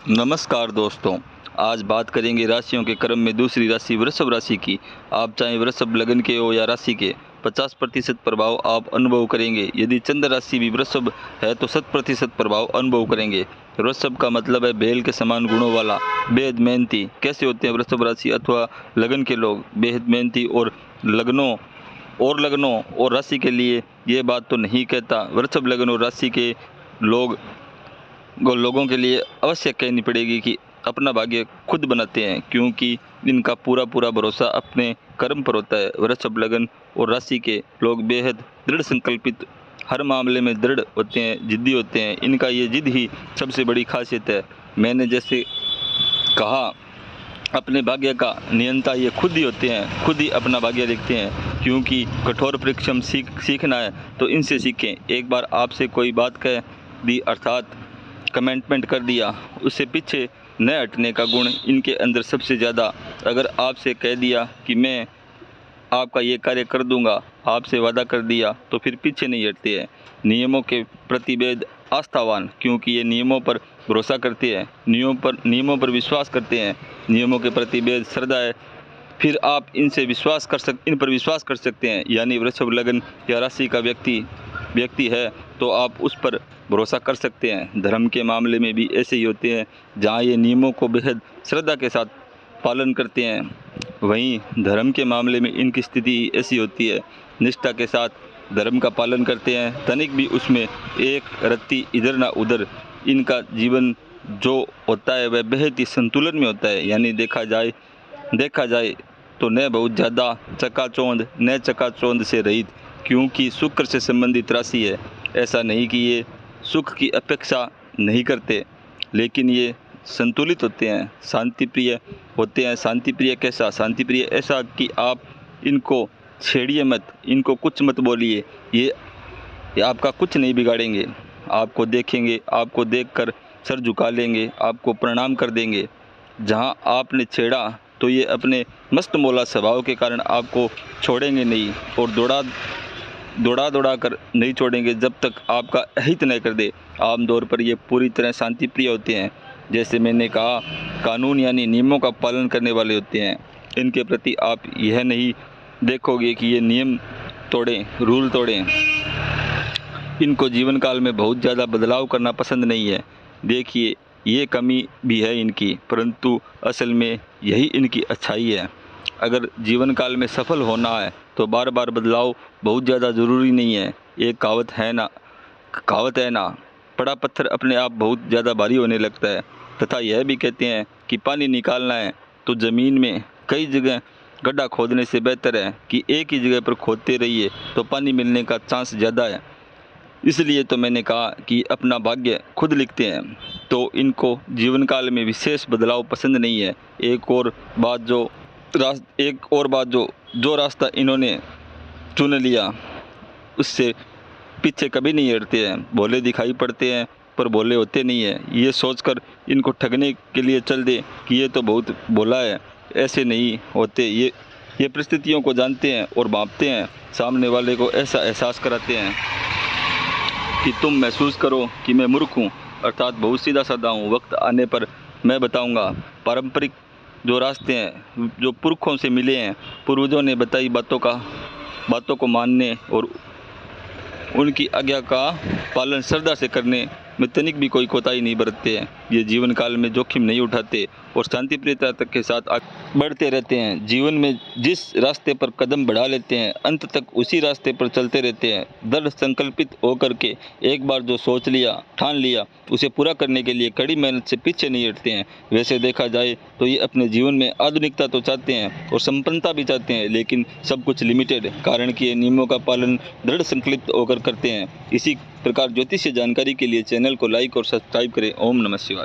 नमस्कार दोस्तों, आज बात करेंगे राशियों के क्रम में दूसरी राशि वृषभ राशि की। आप चाहे वृषभ लगन के हो या राशि के, 50% प्रभाव आप अनुभव करेंगे। यदि चंद्र राशि भी वृषभ है तो 100% प्रभाव अनुभव करेंगे। वृषभ का मतलब है बैल के समान गुणों वाला, बेहद मेहनती। कैसे होते हैं वृषभ राशि अथवा लगन के लोग? बेहद मेहनती और लगनों और राशि के लिए ये बात तो नहीं कहता। वृषभ लगन और राशि के लोगों के लिए अवश्य कहनी पड़ेगी कि अपना भाग्य खुद बनाते हैं, क्योंकि इनका पूरा भरोसा अपने कर्म पर होता है। वृषभ लगन और राशि के लोग बेहद दृढ़ संकल्पित, हर मामले में दृढ़ होते हैं, जिद्दी होते हैं। इनका ये जिद ही सबसे बड़ी खासियत है। मैंने जैसे कहा, अपने भाग्य का नियंता ये खुद ही होते हैं, खुद ही अपना भाग्य लिखते हैं। क्योंकि कठोर परिश्रम सीखना है तो इनसे सीखें। एक बार आपसे कोई बात कह दी अर्थात कमेंटमेंट कर दिया, उससे पीछे न हटने का गुण इनके अंदर सबसे ज़्यादा। अगर आपसे कह दिया कि मैं आपका ये कार्य कर दूंगा, आपसे वादा कर दिया, तो फिर पीछे नहीं हटते हैं। नियमों के प्रति बेहद आस्थावान, क्योंकि ये नियमों पर भरोसा करते हैं, नियमों पर विश्वास करते हैं, नियमों के प्रति बेहद श्रद्धा है। फिर आप इन पर विश्वास कर सकते हैं। यानी वृषभ लगन या राशि का व्यक्ति है तो आप उस पर भरोसा कर सकते हैं। धर्म के मामले में भी ऐसे ही होते हैं। जहाँ ये नियमों को बेहद श्रद्धा के साथ पालन करते हैं, वहीं धर्म के मामले में इनकी स्थिति ऐसी होती है, निष्ठा के साथ धर्म का पालन करते हैं। तनिक भी उसमें एक रत्ती इधर ना उधर। इनका जीवन जो होता है वह बेहद ही संतुलन में होता है। यानी देखा जाए तो न बहुत ज़्यादा चकाचौंध न चकाचौंध से रहित, क्योंकि शुक्र से संबंधित राशि है। ऐसा नहीं कि ये सुख की अपेक्षा नहीं करते, लेकिन ये संतुलित होते हैं, शांति प्रिय होते हैं। शांति प्रिय कैसा? शांति प्रिय ऐसा कि आप इनको छेड़िए मत, इनको कुछ मत बोलिए। ये आपका कुछ नहीं बिगाड़ेंगे। आपको देखेंगे, आपको देखकर सर झुका लेंगे, आपको प्रणाम कर देंगे। जहां आपने छेड़ा तो ये अपने मस्त मौला स्वभाव के कारण आपको छोड़ेंगे नहीं, और दौड़ा कर नहीं छोड़ेंगे जब तक आपका अहित न कर दे। आमतौर पर ये पूरी तरह शांति प्रिय होते हैं। जैसे मैंने कहा, कानून यानी नियमों का पालन करने वाले होते हैं। इनके प्रति आप यह नहीं देखोगे कि ये नियम तोड़ें, रूल तोड़ें। इनको जीवन काल में बहुत ज़्यादा बदलाव करना पसंद नहीं है। देखिए, ये कमी भी है इनकी, परंतु असल में यही इनकी अच्छाई है। अगर जीवन काल में सफल होना है तो बार बार बदलाव बहुत ज़्यादा ज़रूरी नहीं है। एक कहावत है ना, बड़ा पत्थर अपने आप बहुत ज़्यादा भारी होने लगता है। तथा यह भी कहते हैं कि पानी निकालना है तो ज़मीन में कई जगह गड्ढा खोदने से बेहतर है कि एक ही जगह पर खोदते रहिए, तो पानी मिलने का चांस ज़्यादा है। इसलिए तो मैंने कहा कि अपना भाग्य खुद लिखते हैं, तो इनको जीवन काल में विशेष बदलाव पसंद नहीं है। एक और बात जो रास्ता इन्होंने चुन लिया, उससे पीछे कभी नहीं हटते हैं। भोले दिखाई पड़ते हैं पर भोले होते नहीं हैं। ये सोचकर इनको ठगने के लिए चल दे कि ये तो बहुत भोला है, ऐसे नहीं होते। ये परिस्थितियों को जानते हैं और भांपते हैं। सामने वाले को ऐसा एहसास कराते हैं कि तुम महसूस करो कि मैं मूर्ख हूँ, अर्थात बहुत सीधा साधा हूँ। वक्त आने पर मैं बताऊँगा। पारंपरिक जो रास्ते हैं, जो पुरखों से मिले हैं, पूर्वजों ने बताई बातों को मानने और उनकी आज्ञा का पालन श्रद्धा से करने में तनिक भी कोई कोताही नहीं बरतते हैं। ये जीवन काल में जोखिम नहीं उठाते और शांति प्रियता तक के साथ आगे बढ़ते रहते हैं। जीवन में जिस रास्ते पर कदम बढ़ा लेते हैं, अंत तक उसी रास्ते पर चलते रहते हैं। दृढ़ संकल्पित होकर के एक बार जो सोच लिया, ठान लिया, उसे पूरा करने के लिए कड़ी मेहनत से पीछे नहीं हटते हैं। वैसे देखा जाए तो ये अपने जीवन में आधुनिकता तो चाहते हैं और संपन्नता भी चाहते हैं, लेकिन सब कुछ लिमिटेड, कारण कि ये नियमों का पालन दृढ़ संकल्पित होकर करते हैं। इसी प्रकार ज्योतिषीय जानकारी के लिए चैनल को लाइक और सब्सक्राइब करें। ओम नमः शिवाय।